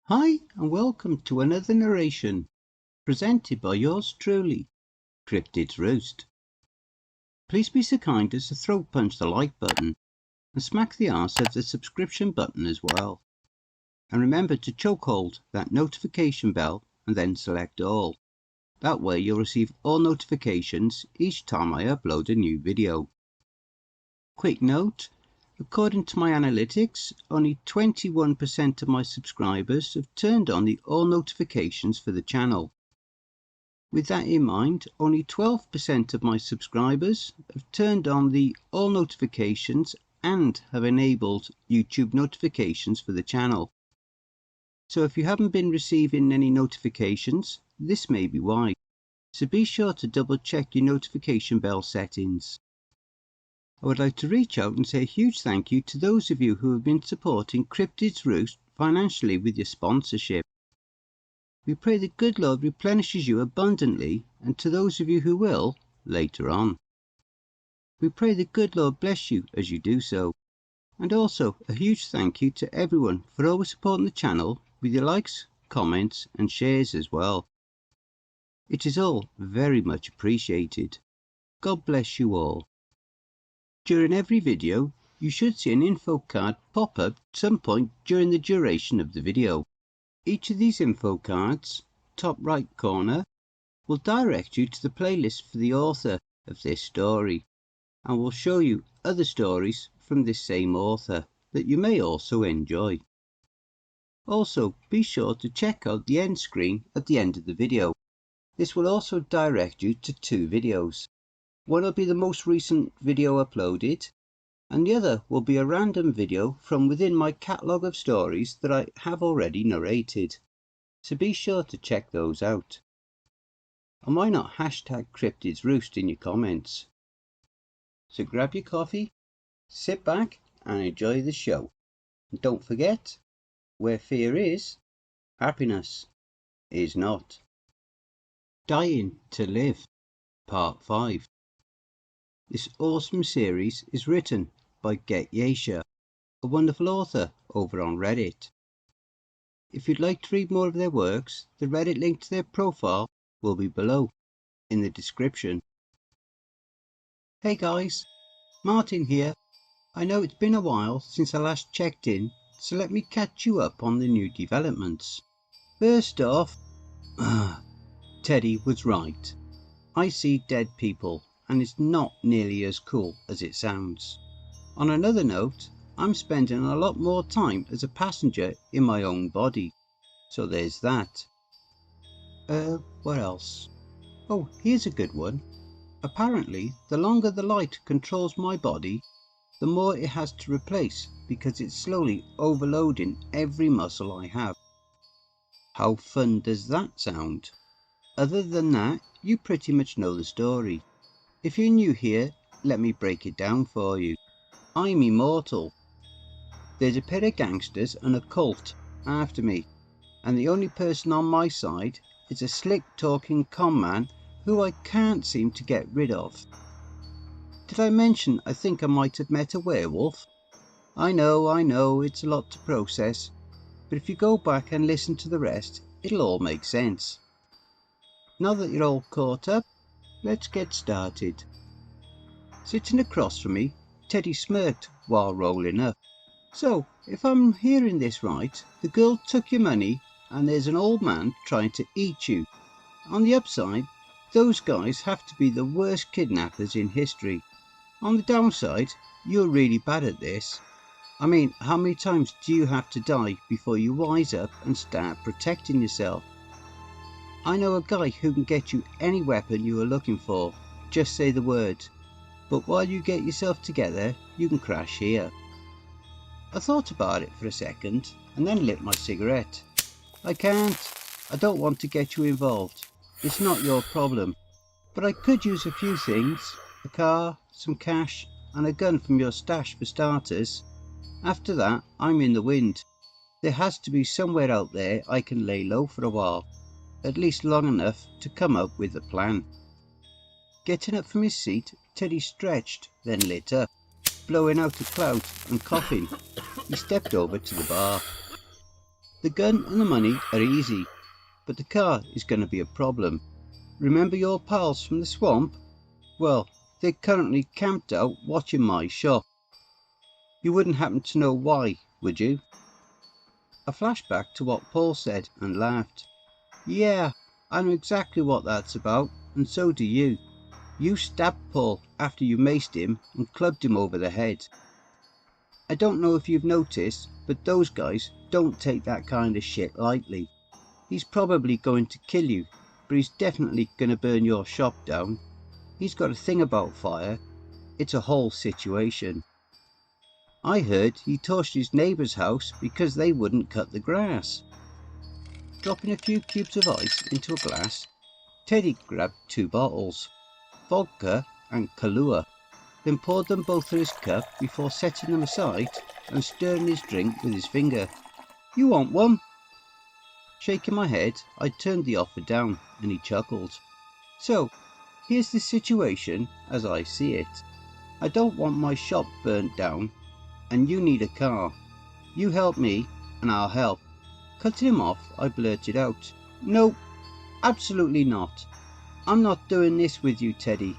Hi and welcome to another narration, presented by yours truly, Cryptids Roost. Please be so kind as to throat punch the like button and smack the arse of the subscription button as well. And remember to chokehold that notification bell and then select all. That way you'll receive all notifications each time I upload a new video. Quick note. According to my analytics, only 21% of my subscribers have turned on the all notifications for the channel. With that in mind, only 12% of my subscribers have turned on the all notifications and have enabled YouTube notifications for the channel. So if you haven't been receiving any notifications, this may be why. So be sure to double check your notification bell settings. I would like to reach out and say a huge thank you to those of you who have been supporting Cryptids Roost financially with your sponsorship. We pray the good Lord replenishes you abundantly, and to those of you who will, later on. We pray the good Lord bless you as you do so. And also a huge thank you to everyone for always supporting the channel with your likes, comments and shares as well. It is all very much appreciated. God bless you all. During every video, you should see an info card pop up at some point during the duration of the video. Each of these info cards, top right corner, will direct you to the playlist for the author of this story, and will show you other stories from this same author that you may also enjoy. Also, be sure to check out the end screen at the end of the video. This will also direct you to two videos. One will be the most recent video uploaded, and the other will be a random video from within my catalogue of stories that I have already narrated. So be sure to check those out. And why not hashtag cryptidsroost in your comments? So grab your coffee, sit back and enjoy the show. And don't forget, where fear is, happiness is not. Dying to Live, Part 5. This awesome series is written by getyaisha, a wonderful author over on Reddit. If you'd like to read more of their works, the Reddit link to their profile will be below, in the description. Hey guys, Martin here. I know it's been a while since I last checked in, so let me catch you up on the new developments. First off, Teddy was right. I see dead people, and it's not nearly as cool as it sounds. On another note, I'm spending a lot more time as a passenger in my own body, so there's that. What else? Oh, here's a good one. Apparently, the longer the light controls my body, the more it has to replace because it's slowly overloading every muscle I have. How fun does that sound? Other than that, you pretty much know the story. If you're new here, let me break it down for you. I'm Immortal. There's a pair of gangsters and a cult after me, and the only person on my side is a slick talking con man who I can't seem to get rid of. Did I mention I think I might have met a werewolf? I know, it's a lot to process, but if you go back and listen to the rest, it'll all make sense. Now that you're all caught up, let's get started. Sitting across from me, Teddy smirked while rolling up. So, if I'm hearing this right, the girl took your money and there's an old man trying to eat you. On the upside, those guys have to be the worst kidnappers in history. On the downside, you're really bad at this. I mean, how many times do you have to die before you wise up and start protecting yourself? I know a guy who can get you any weapon you are looking for. Just say the word. But while you get yourself together, you can crash here. I thought about it for a second and then lit my cigarette. I can't. I don't want to get you involved. It's not your problem. But I could use a few things. A car, some cash, and a gun from your stash for starters. After that, I'm in the wind. There has to be somewhere out there I can lay low for a while. At least long enough to come up with a plan. Getting up from his seat, Teddy stretched, then lit up. Blowing out a cloud and coughing, he stepped over to the bar. The gun and the money are easy, but the car is going to be a problem. Remember your pals from the swamp? Well, they're currently camped out watching my shop. You wouldn't happen to know why, would you? I flashed back to what Paul said and laughed. Yeah, I know exactly what that's about, and so do you. You stabbed Paul after you maced him and clubbed him over the head. I don't know if you've noticed, but those guys don't take that kind of shit lightly. He's probably going to kill you, but he's definitely going to burn your shop down. He's got a thing about fire. It's a whole situation. I heard he torched his neighbour's house because they wouldn't cut the grass. Dropping a few cubes of ice into a glass, Teddy grabbed 2 bottles, vodka and Kahlua, then poured them both in his cup before setting them aside and stirring his drink with his finger. You want one? Shaking my head, I turned the offer down, and he chuckled. So, here's the situation as I see it. I don't want my shop burnt down, and you need a car. You help me, and I'll help. Cutting him off, I blurted out, "Nope, absolutely not. I'm not doing this with you, Teddy.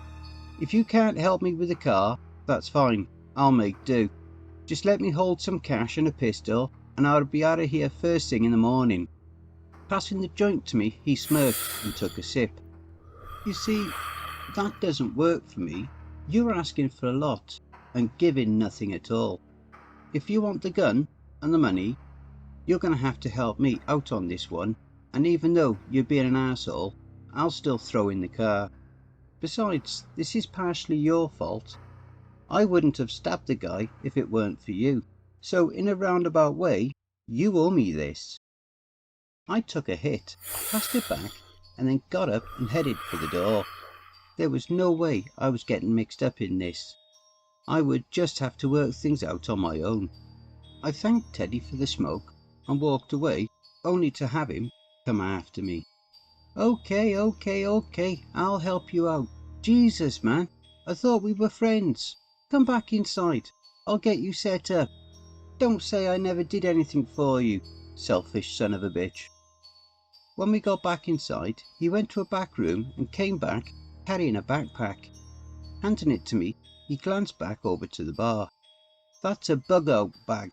If you can't help me with the car, that's fine. I'll make do. Just let me hold some cash and a pistol, and I'll be out of here first thing in the morning." Passing the joint to me, he smirked and took a sip. You see, that doesn't work for me. You're asking for a lot and giving nothing at all. If you want the gun and the money, you're going to have to help me out on this one, and even though you're being an asshole, I'll still throw in the car. Besides, this is partially your fault. I wouldn't have stabbed the guy if it weren't for you. So in a roundabout way, you owe me this. I took a hit, passed it back, and then got up and headed for the door. There was no way I was getting mixed up in this. I would just have to work things out on my own. I thanked Teddy for the smoke and walked away, only to have him come after me. Okay, I'll help you out. Jesus, man, I thought we were friends. Come back inside. I'll get you set up. Don't say I never did anything for you, selfish son of a bitch. When we got back inside, he went to a back room and came back carrying a backpack. Handing it to me, he glanced back over to the bar. That's a bug-out bag.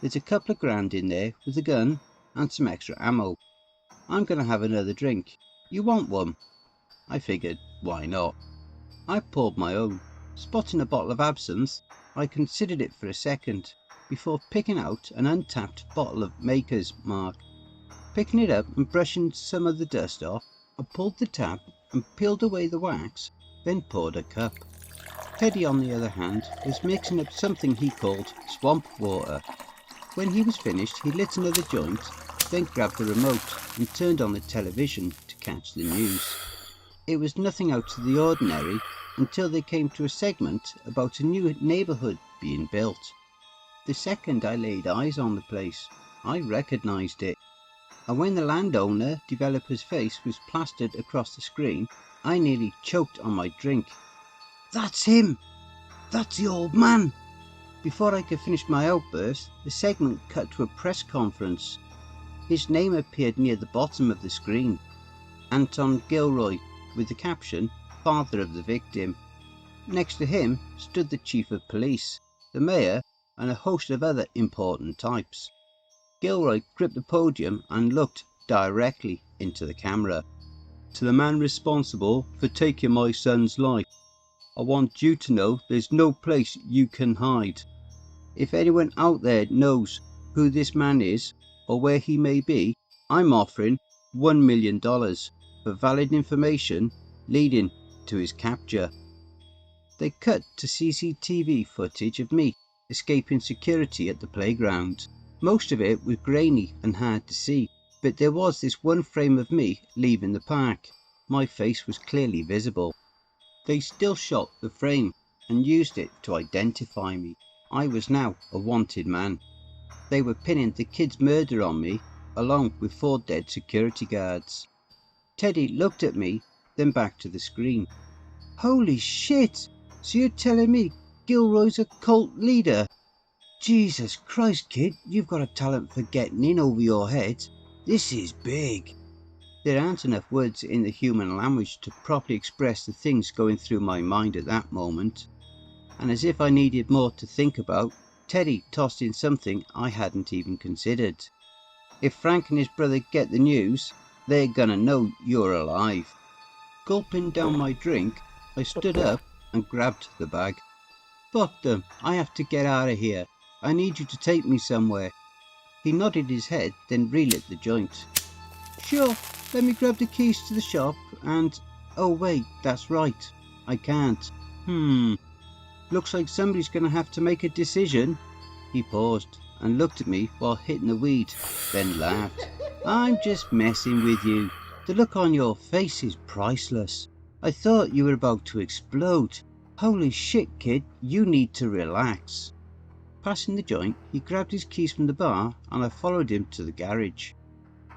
There's a couple of grand in there with a gun and some extra ammo. I'm going to have another drink. You want one? I figured, why not? I poured my own. Spotting a bottle of absinthe, I considered it for a second, before picking out an untapped bottle of Maker's Mark. Picking it up and brushing some of the dust off, I pulled the tab and peeled away the wax, then poured a cup. Teddy, on the other hand, was mixing up something he called swamp water. When he was finished, he lit another joint, then grabbed the remote and turned on the television to catch the news. It was nothing out of the ordinary until they came to a segment about a new neighbourhood being built. The second I laid eyes on the place, I recognised it. And when the landowner developer's face was plastered across the screen, I nearly choked on my drink. That's him! That's the old man! Before I could finish my outburst, the segment cut to a press conference. His name appeared near the bottom of the screen. Anton Gilroy, with the caption, "Father of the victim." Next to him stood the chief of police, the mayor, and a host of other important types. Gilroy gripped the podium and looked directly into the camera. "To the man responsible for taking my son's life, I want you to know there's no place you can hide. If anyone out there knows who this man is or where he may be, I'm offering $1 million for valid information leading to his capture." They cut to CCTV footage of me escaping security at the playground. Most of it was grainy and hard to see, but there was this one frame of me leaving the park. My face was clearly visible. They still shot the frame and used it to identify me. I was now a wanted man. They were pinning the kid's murder on me, along with 4 dead security guards. Teddy looked at me, then back to the screen. "Holy shit! So you're telling me Gilroy's a cult leader?" Jesus Christ, kid, you've got a talent for getting in over your head. This is big. There aren't enough words in the human language to properly express the things going through my mind at that moment. And as if I needed more to think about, Teddy tossed in something I hadn't even considered. If Frank and his brother get the news, they're gonna know you're alive. Gulping down my drink, I stood up and grabbed the bag. Fuck them, I have to get out of here. I need you to take me somewhere. He nodded his head, then relit the joint. Sure, let me grab the keys to the shop and... Oh wait, that's right. I can't. Looks like somebody's gonna have to make a decision. He paused and looked at me while hitting the weed, then laughed. I'm just messing with you. The look on your face is priceless. I thought you were about to explode. Holy shit, kid, you need to relax. Passing the joint, he grabbed his keys from the bar and I followed him to the garage.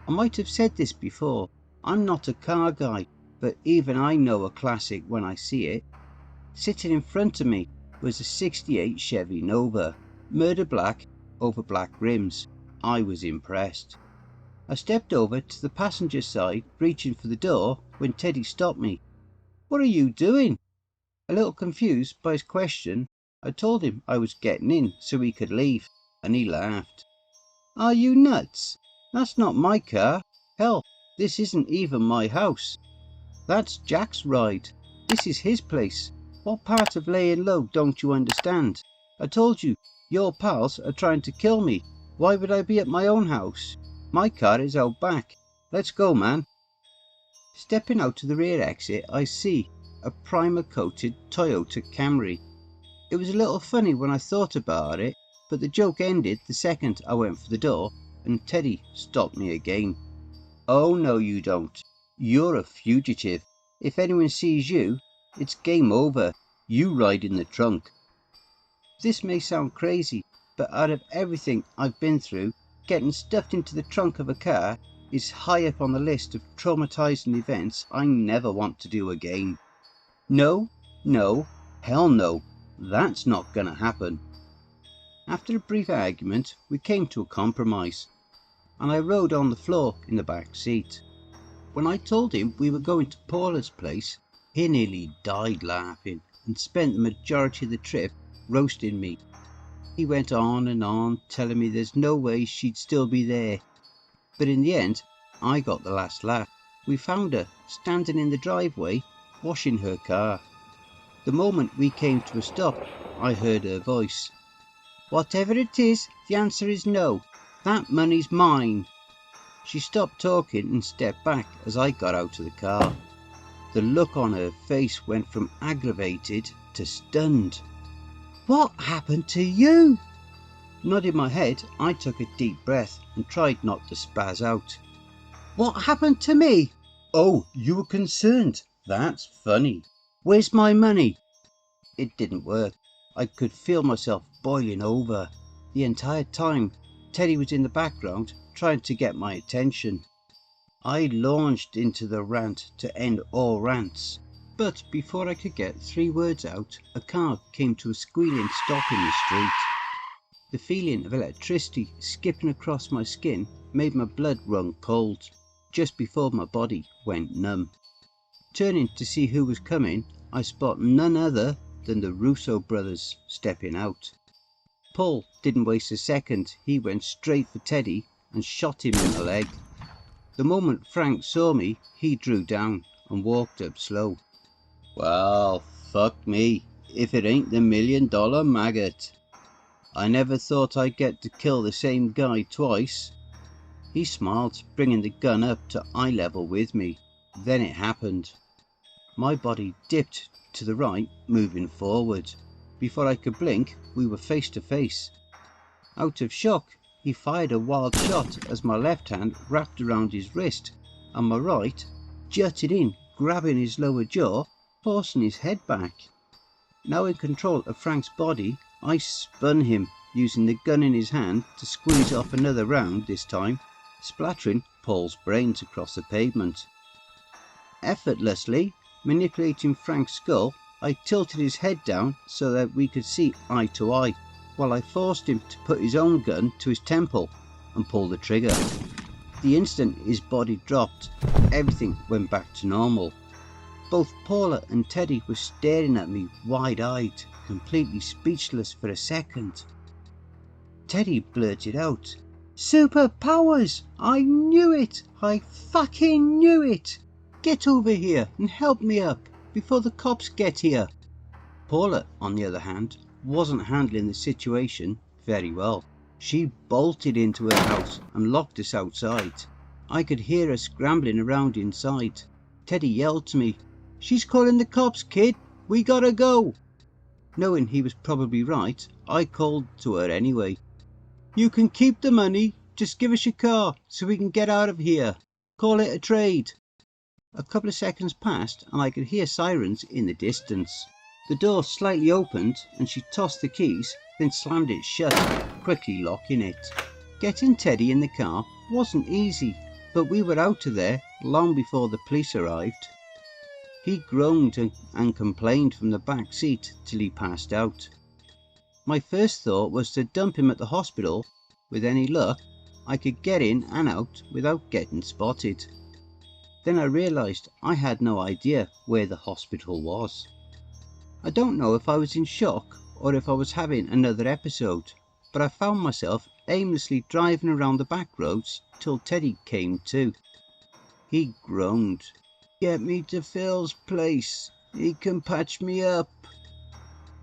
I might have said this before, I'm not a car guy, but even I know a classic when I see it. Sitting in front of me was a '68 Chevy Nova, murder black over black rims. I was impressed. I stepped over to the passenger side, reaching for the door, when Teddy stopped me. What are you doing? A little confused by his question, I told him I was getting in so he could leave, and he laughed. Are you nuts? That's not my car. Hell, this isn't even my house. That's Jack's ride. This is his place. What part of laying low don't you understand? I told you, your pals are trying to kill me. Why would I be at my own house? My car is out back. Let's go, man. Stepping out to the rear exit, I see a primer-coated Toyota Camry. It was a little funny when I thought about it, but the joke ended the second I went for the door and Teddy stopped me again. Oh no you don't. You're a fugitive. If anyone sees you, it's game over. You ride in the trunk. This may sound crazy, but out of everything I've been through, getting stuffed into the trunk of a car is high up on the list of traumatizing events I never want to do again. No, no, hell no. That's not gonna happen. After a brief argument, we came to a compromise, and I rode on the floor in the back seat. When I told him we were going to Paula's place, he nearly died laughing and spent the majority of the trip roasting me. He went on, telling me there's no way she'd still be there. But in the end, I got the last laugh. We found her standing in the driveway, washing her car. The moment we came to a stop, I heard her voice. Whatever it is, the answer is no. That money's mine. She stopped talking and stepped back as I got out of the car. The look on her face went from aggravated to stunned. What happened to you? Nodding my head, I took a deep breath and tried not to spaz out. What happened to me? Oh, you were concerned. That's funny. Where's my money? It didn't work. I could feel myself boiling over. The entire time, Teddy was in the background trying to get my attention. I launched into the rant to end all rants. But before I could get 3 words out, a car came to a squealing stop in the street. The feeling of electricity skipping across my skin made my blood run cold, just before my body went numb. Turning to see who was coming, I spot none other than the Russo brothers stepping out. Paul didn't waste a second, he went straight for Teddy and shot him in the leg. The moment Frank saw me, he drew down and walked up slow. Well, fuck me, if it ain't the $1 million maggot. I never thought I'd get to kill the same guy twice. He smiled, bringing the gun up to eye level with me. Then it happened. My body dipped to the right, moving forward. Before I could blink, we were face to face. Out of shock, he fired a wild shot as my left hand wrapped around his wrist, and my right jutted in, grabbing his lower jaw, forcing his head back. Now in control of Frank's body, I spun him, using the gun in his hand to squeeze off another round this time, splattering Paul's brains across the pavement. Effortlessly, manipulating Frank's skull, I tilted his head down so that we could see eye to eye. while I forced him to put his own gun to his temple and pull the trigger. The instant his body dropped, everything went back to normal. Both Paula and Teddy were staring at me wide-eyed, completely speechless for a second. Teddy blurted out, "Superpowers! I knew it! I fucking knew it! Get over here and help me up before the cops get here." Paula, on the other hand, wasn't handling the situation very well. She bolted into her house and locked us outside. I could hear her scrambling around inside. Teddy yelled to me, "She's calling the cops, kid! We gotta go!" Knowing he was probably right, I called to her anyway. "You can keep the money, just give us your car so we can get out of here. Call it a trade." A couple of seconds passed and I could hear sirens in the distance. The door slightly opened and she tossed the keys, then slammed it shut, quickly locking it. Getting Teddy in the car wasn't easy, but we were out of there long before the police arrived. He groaned and complained from the back seat till he passed out. My first thought was to dump him at the hospital. With any luck, I could get in and out without getting spotted. Then I realised I had no idea where the hospital was. I don't know if I was in shock or if I was having another episode, but I found myself aimlessly driving around the back roads till Teddy came to. He groaned, "Get me to Phil's place, he can patch me up."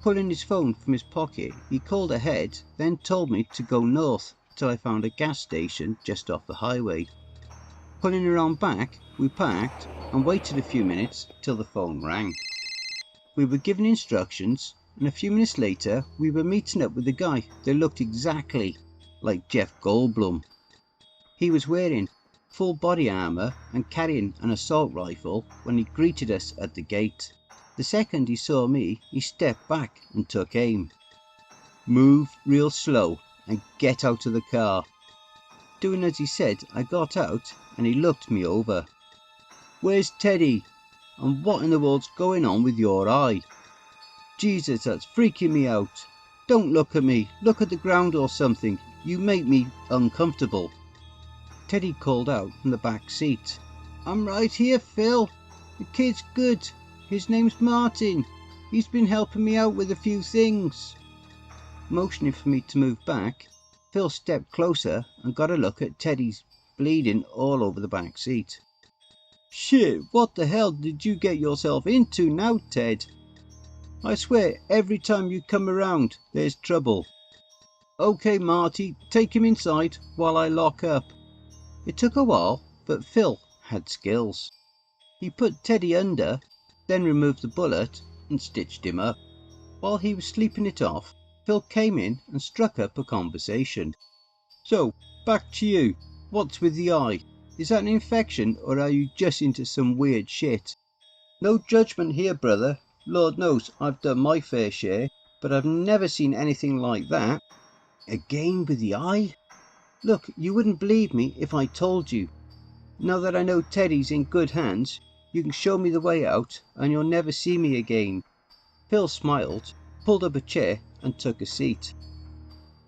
Pulling his phone from his pocket, he called ahead, then told me to go north till I found a gas station just off the highway. Pulling around back, we parked and waited a few minutes till the phone rang. We were given instructions, and a few minutes later we were meeting up with a guy that looked exactly like Jeff Goldblum. He was wearing full body armour and carrying an assault rifle when he greeted us at the gate. The second he saw me, he stepped back and took aim. "Move real slow and get out of the car." Doing as he said, I got out and he looked me over. "Where's Teddy? And what in the world's going on with your eye? Jesus, that's freaking me out. Don't look at me, look at the ground or something. You make me uncomfortable." Teddy called out from the back seat, "I'm right here, Phil. The kid's good. His name's Martin. He's been helping me out with a few things." Motioning for me to move back, Phil stepped closer and got a look at Teddy's bleeding all over the back seat. "Shit, what the hell did you get yourself into now, Ted? I swear every time you come around there's trouble." "Okay, Marty, take him inside while I lock up." It took a while, but Phil had skills. He put Teddy under, then removed the bullet and stitched him up. While he was sleeping it off, Phil came in and struck up a conversation. "So, back to you. What's with the eye? Is that an infection or are you just into some weird shit? No judgment here, brother. Lord knows I've done my fair share, but I've never seen anything like that. Again with the eye? Look, you wouldn't believe me if I told you. Now that I know Teddy's in good hands, you can show me the way out and you'll never see me again." Phil smiled, pulled up a chair and took a seat.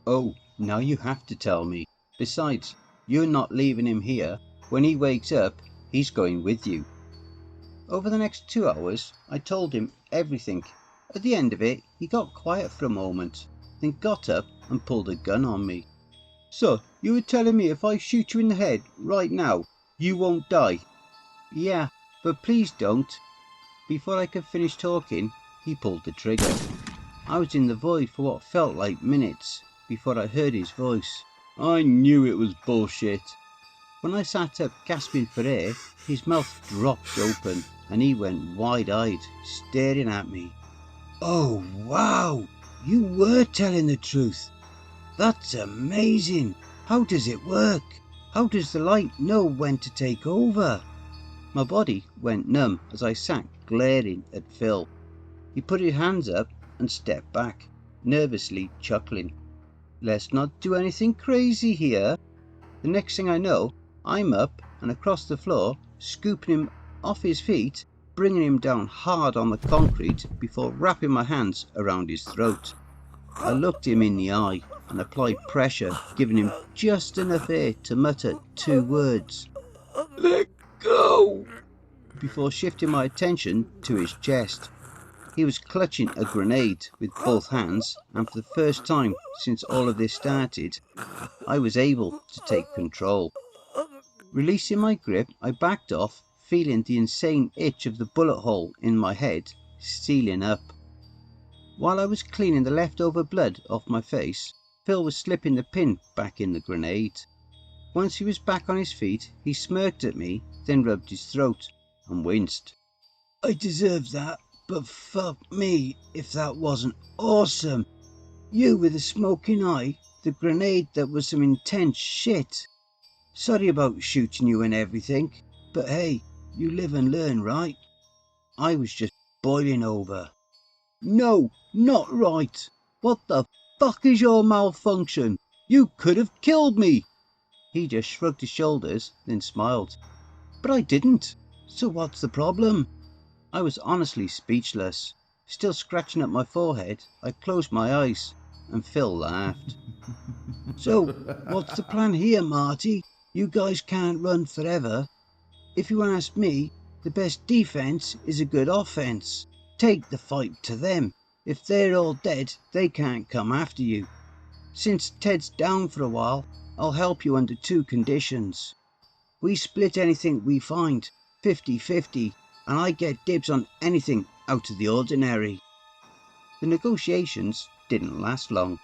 "Oh, now you have to tell me. Besides, you're not leaving him here. When he wakes up, he's going with you." Over the next 2 hours, I told him everything. At the end of it, he got quiet for a moment, then got up and pulled a gun on me. "So, you were telling me if I shoot you in the head right now, you won't die?" "Yeah, but please don't." Before I could finish talking, he pulled the trigger. I was in the void for what felt like minutes before I heard his voice. "I knew it was bullshit." When I sat up gasping for air, his mouth dropped open and he went wide-eyed, staring at me. "Oh wow, you were telling the truth. That's amazing. How does it work? How does the light know when to take over?" My body went numb as I sat glaring at Phil. He put his hands up and stepped back, nervously chuckling. "Let's not do anything crazy here." The next thing I know, I'm up and across the floor, scooping him off his feet, bringing him down hard on the concrete before wrapping my hands around his throat. I looked him in the eye and applied pressure, giving him just enough air to mutter 2 words, "Let go," before shifting my attention to his chest. He was clutching a grenade with both hands, and for the first time since all of this started, I was able to take control. Releasing my grip, I backed off, feeling the insane itch of the bullet hole in my head sealing up. While I was cleaning the leftover blood off my face, Phil was slipping the pin back in the grenade. Once he was back on his feet, he smirked at me, then rubbed his throat and winced. "I deserved that, but fuck me if that wasn't awesome. You with a smoking eye, the grenade that was some intense shit. Sorry about shooting you and everything, but hey, you live and learn, right?" I was just boiling over. "No, not right. What the fuck is your malfunction? You could have killed me." He just shrugged his shoulders, then smiled. "But I didn't. So what's the problem?" I was honestly speechless. Still scratching at my forehead, I closed my eyes, and Phil laughed. "So, what's the plan here, Marty? You guys can't run forever. If you ask me, the best defense is a good offense. Take the fight to them. If they're all dead, they can't come after you. Since Ted's down for a while, I'll help you under 2 conditions. We split anything we find, 50-50, and I get dibs on anything out of the ordinary." The negotiations didn't last long.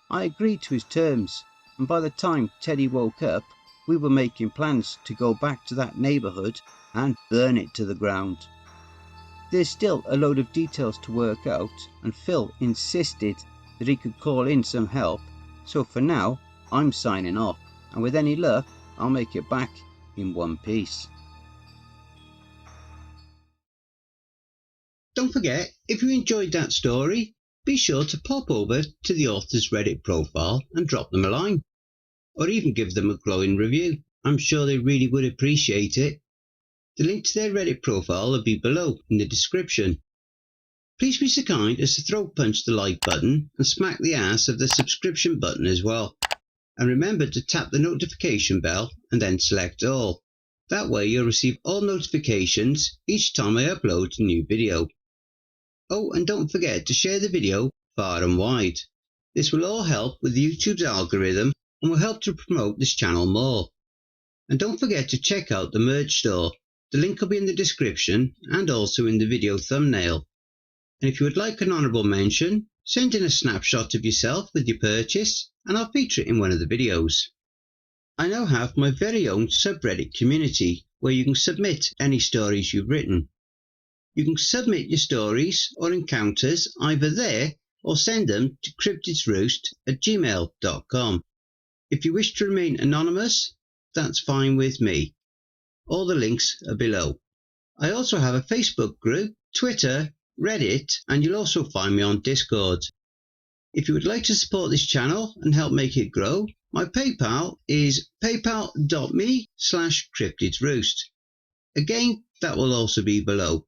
I agreed to his terms, and by the time Teddy woke up, we were making plans to go back to that neighbourhood and burn it to the ground. There's still a load of details to work out, and Phil insisted that he could call in some help, so for now I'm signing off, and with any luck I'll make it back in one piece. Don't forget, if you enjoyed that story, be sure to pop over to the author's Reddit profile and drop them a line, or even give them a glowing review. I'm sure they really would appreciate it. The link to their Reddit profile will be below in the description. Please be so kind as to throat punch the like button and smack the ass of the subscription button as well. And remember to tap the notification bell and then select all. That way you'll receive all notifications each time I upload a new video. Oh, and don't forget to share the video far and wide. This will all help with YouTube's algorithm and will help to promote this channel more. And don't forget to check out the merch store. The link will be in the description and also in the video thumbnail. And if you would like an honourable mention, send in a snapshot of yourself with your purchase and I'll feature it in one of the videos. I now have my very own subreddit community where you can submit any stories you've written. You can submit your stories or encounters either there or send them to cryptidsroost@gmail.com. If you wish to remain anonymous, that's fine with me. All the links are below. I also have a Facebook group, Twitter, Reddit, and you'll also find me on Discord. If you would like to support this channel and help make it grow, my PayPal is paypal.me/cryptidsroost. Again, that will also be below.